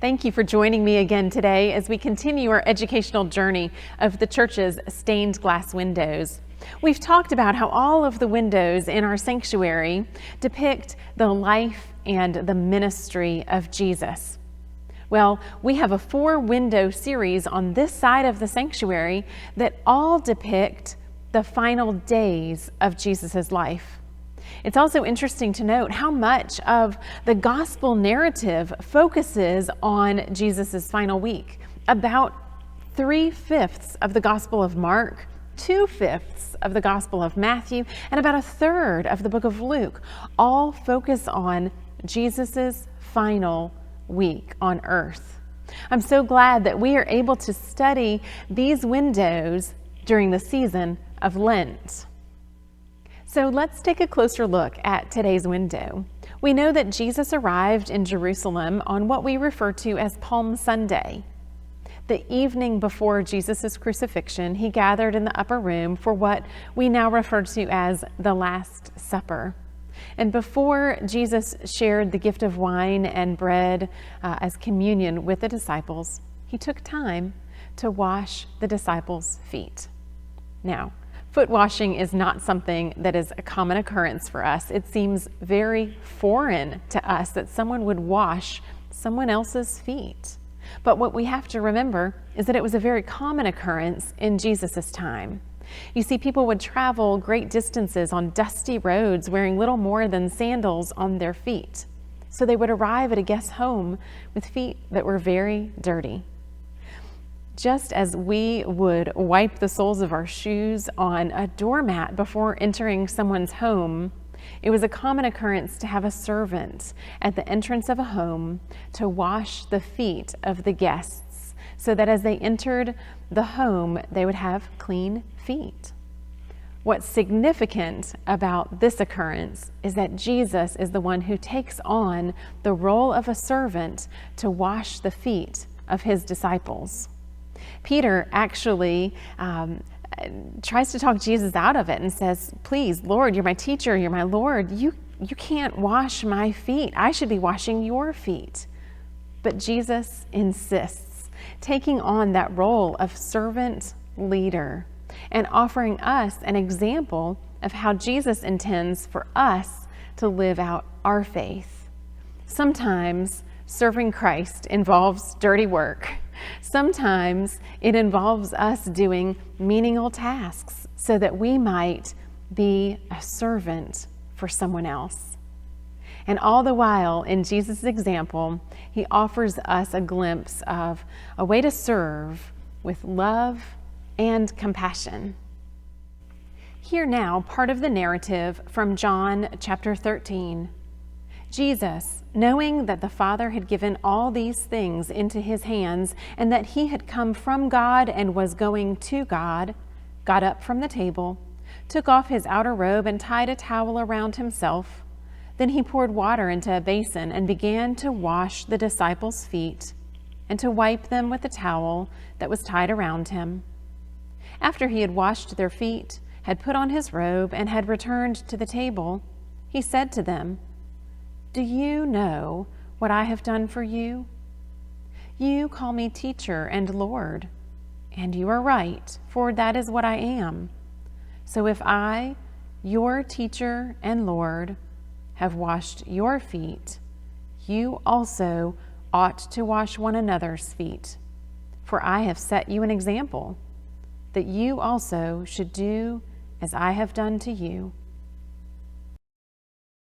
Thank you for joining me again today as we continue our educational journey of the church's stained glass windows. We've talked about how all of the windows in our sanctuary depict the life and the ministry of Jesus. Well, we have a 4-window series on this side of the sanctuary that all depict the final days of Jesus' life. It's also interesting to note how much of the gospel narrative focuses on Jesus' final week. About 3/5 of the Gospel of Mark, 2/5 of the Gospel of Matthew, and about 1/3 of the book of Luke all focus on Jesus' final week on earth. I'm so glad that we are able to study these windows during the season of Lent. So let's take a closer look at today's window. We know that Jesus arrived in Jerusalem on what we refer to as Palm Sunday. The evening before Jesus' crucifixion, he gathered in the upper room for what we now refer to as the Last Supper. And before Jesus shared the gift of wine and bread as communion with the disciples, he took time to wash the disciples' feet. Now, foot washing is not something that is a common occurrence for us. It seems very foreign to us that someone would wash someone else's feet. But what we have to remember is that it was a very common occurrence in Jesus' time. You see, people would travel great distances on dusty roads wearing little more than sandals on their feet. So they would arrive at a guest's home with feet that were very dirty. Just as we would wipe the soles of our shoes on a doormat before entering someone's home, it was a common occurrence to have a servant at the entrance of a home to wash the feet of the guests so that as they entered the home, they would have clean feet. What's significant about this occurrence is that Jesus is the one who takes on the role of a servant to wash the feet of his disciples. Peter actually tries to talk Jesus out of it and says, "Please, Lord, you're my teacher, you're my Lord. You can't wash my feet. I should be washing your feet." But Jesus insists, taking on that role of servant leader and offering us an example of how Jesus intends for us to live out our faith. Sometimes serving Christ involves dirty work. Sometimes it involves us doing menial tasks so that we might be a servant for someone else. And all the while, in Jesus' example, he offers us a glimpse of a way to serve with love and compassion. Hear now part of the narrative from John chapter 13. Jesus, knowing that the Father had given all these things into his hands and that he had come from God and was going to God, got up from the table, took off his outer robe and tied a towel around himself. Then he poured water into a basin and began to wash the disciples' feet and to wipe them with the towel that was tied around him. After he had washed their feet, had put on his robe, and had returned to the table, he said to them, "Do you know what I have done for you? You call me teacher and Lord, and you are right, for that is what I am. So if I, your teacher and Lord, have washed your feet, you also ought to wash one another's feet. For I have set you an example, that you also should do as I have done to you.